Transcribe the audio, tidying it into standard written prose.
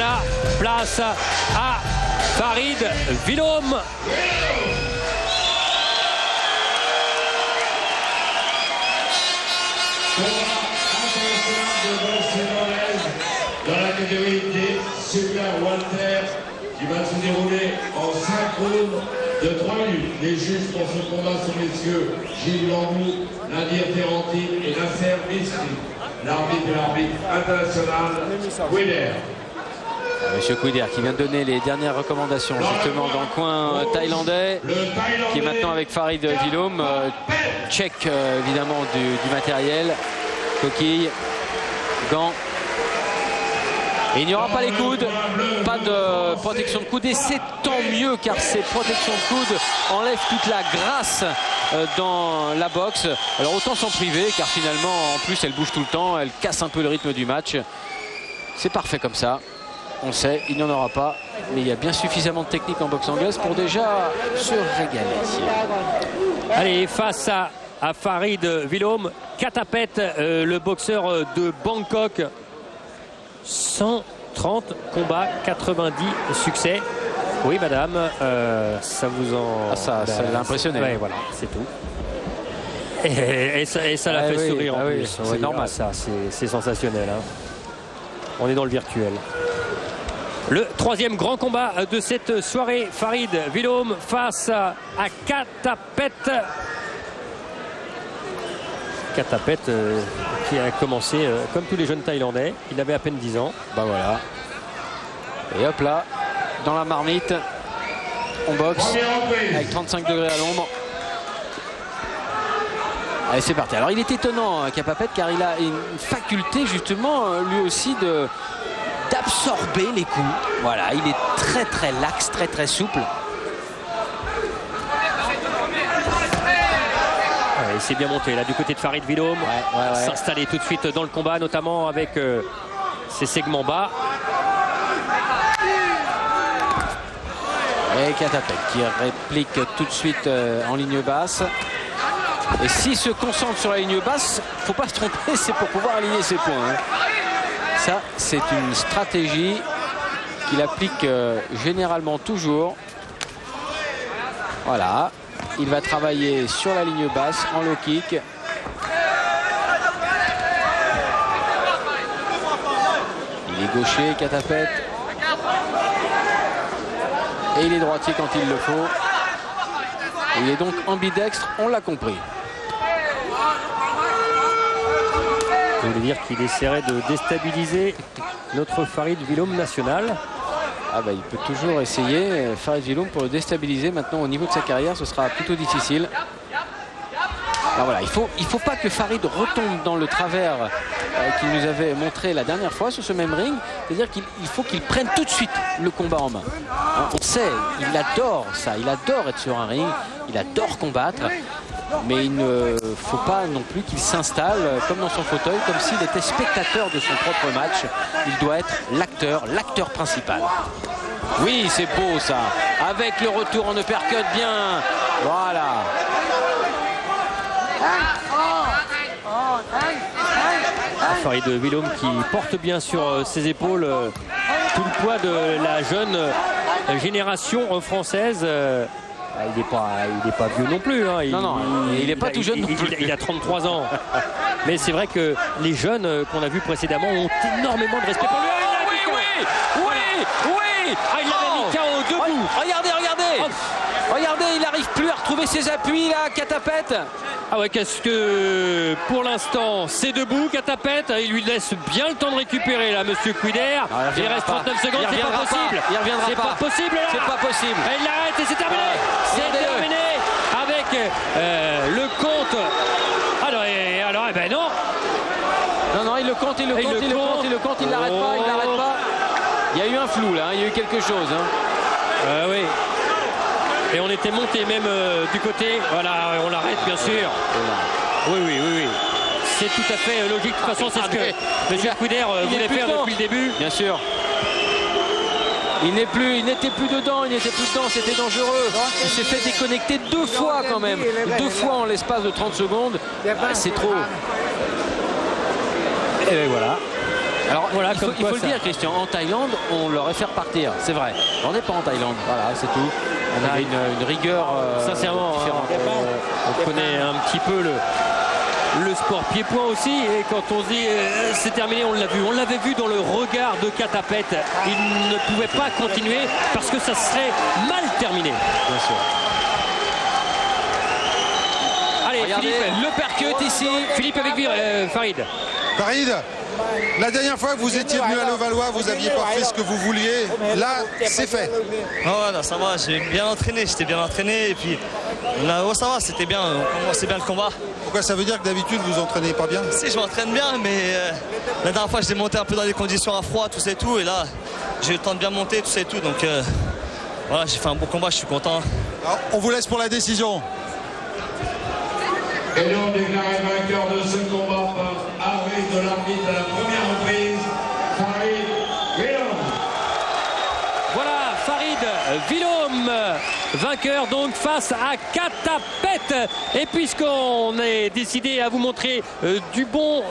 voilà, place à Farid Villaume. Dans la catégorie des Super Walter, qui va se dérouler en 5 rounds de 3 minutes. Les juges pour ce combat sont messieurs Gilles Lambou, Nadir Ferranti et Nasser Misri. L'arbitre est l'arbitre international Kouider. Monsieur Kouider qui vient de donner les dernières recommandations justement dans le coin thaïlandais, qui est maintenant avec Farid Villaume. Check évidemment du matériel, coquille, gants. Et il n'y aura pas les coudes, pas de protection de coude, et c'est tant mieux car ces protections de coude enlèvent toute la grâce dans la boxe. Alors autant s'en priver car finalement en plus elle bouge tout le temps, elle casse un peu le rythme du match. C'est parfait comme ça, on le sait, il n'y en aura pas, mais il y a bien suffisamment de technique en boxe anglaise pour déjà se régaler. Allez, face à Farid Villaume, Katapet, le boxeur de Bangkok. 130 combats, 90 succès. Oui, madame, ça vous en... Ah, ça l'a impressionné. Ouais, voilà, c'est tout. Et ça l'a fait sourire en plus. Oui, c'est normal. Ça, c'est sensationnel. Hein. On est dans le virtuel. Le troisième grand combat de cette soirée, Farid Villaume face à Katapet. Katapet qui a commencé comme tous les jeunes Thaïlandais. Il avait à peine 10 ans. Bah voilà. Et hop là, dans la marmite, on boxe avec 35 degrés à l'ombre. Allez, c'est parti. Alors il est étonnant, Katapet, car il a une faculté justement lui aussi d'absorber les coups. Voilà, il est très très laxe, très très souple. Il s'est bien monté là du côté de Farid Villaume, s'installer tout de suite dans le combat, notamment avec ses segments bas. Et Katapet qui réplique tout de suite en ligne basse. Et s'il se concentre sur la ligne basse, faut pas se tromper, c'est pour pouvoir aligner ses points. Hein. Ça, c'est une stratégie qu'il applique généralement toujours. Voilà. Il va travailler sur la ligne basse en low kick. Il est gaucher, Katapet. Et il est droitier quand il le faut. Il est donc ambidextre, on l'a compris. Vous voulez dire qu'il essaierait de déstabiliser notre Farid Villaume national? Ah bah, il peut toujours essayer. Farid Villaume pour le déstabiliser maintenant au niveau de sa carrière, ce sera plutôt difficile. Alors voilà, il faut pas que Farid retombe dans le travers qu'il nous avait montré la dernière fois sur ce même ring. C'est-à-dire qu'il faut qu'il prenne tout de suite le combat en main. Hein, on sait, il adore ça, il adore être sur un ring, il adore combattre. Mais il ne faut pas non plus qu'il s'installe comme dans son fauteuil, comme s'il était spectateur de son propre match. Il doit être l'acteur principal. Oui, c'est beau ça. Avec le retour en uppercut, bien. Voilà. Farid Villaume qui porte bien sur ses épaules tout le poids de la jeune génération française. Il n'est pas vieux non plus. Hein. Il n'est pas tout jeune non plus. Il a 33 ans. Mais c'est vrai que les jeunes qu'on a vus précédemment ont énormément de respect pour lui. Ah, il l'avait mis KO debout. Regardez. Regardez, il n'arrive plus à retrouver ses appuis là, Katapet. Ah ouais, qu'est-ce que pour l'instant c'est debout, Katapet. Il lui laisse bien le temps de récupérer là, monsieur Kouider. Il reste 39 secondes, c'est pas possible. Il reviendra pas. C'est pas possible là. C'est pas possible. Et il l'arrête et c'est terminé. C'est terminé avec le compte. Alors, ben non. Non, il le compte, il l'arrête pas. Il y a eu un flou là, il y a eu quelque chose. Hein. Oui. Et on était monté même du côté. Voilà, on l'arrête bien sûr. Oui. C'est tout à fait logique. De toute façon, c'est ce que M. Kouider voulait faire depuis le début. Bien sûr. Il n'était plus dedans, c'était dangereux. Il s'est fait déconnecter 2 fois quand même. 2 fois en l'espace de 30 secondes. C'est trop. Et voilà. Alors voilà, il faut le dire, Christian, en Thaïlande, on l'aurait fait repartir, c'est vrai. On n'est pas en Thaïlande, voilà, c'est tout. On avait une rigueur sincèrement, différente. on connaît un petit peu le sport pied-point aussi, et quand on se dit c'est terminé, on l'a vu. On l'avait vu dans le regard de Katapet. Il ne pouvait pas continuer parce que ça serait mal terminé. Bien sûr. Allez, Regardez, Philippe, le percute ici. Philippe avec Farid. Farid, la dernière fois que vous étiez venu à Levallois, vous n'aviez pas fait ce que vous vouliez. Là, c'est fait. Oh, non, ça va, j'ai bien entraîné, j'étais bien entraîné. Et puis, là, oh, ça va, c'était bien, on commençait bien le combat. Pourquoi ça veut dire que d'habitude, vous entraînez pas bien? Si, je m'entraîne bien, mais la dernière fois, j'étais monté un peu dans des conditions à froid, tout ça et tout. Et là, j'ai eu le temps de bien monter, tout ça et tout. Donc, voilà, j'ai fait un bon combat, je suis content. Alors, on vous laisse pour la décision. Et donc déclaré vainqueur de ce combat par arrêt de l'arbitre à la première reprise, Farid Wilom. Voilà, Farid Wilom, vainqueur donc face à Katapet. Et puisqu'on est décidé à vous montrer du bon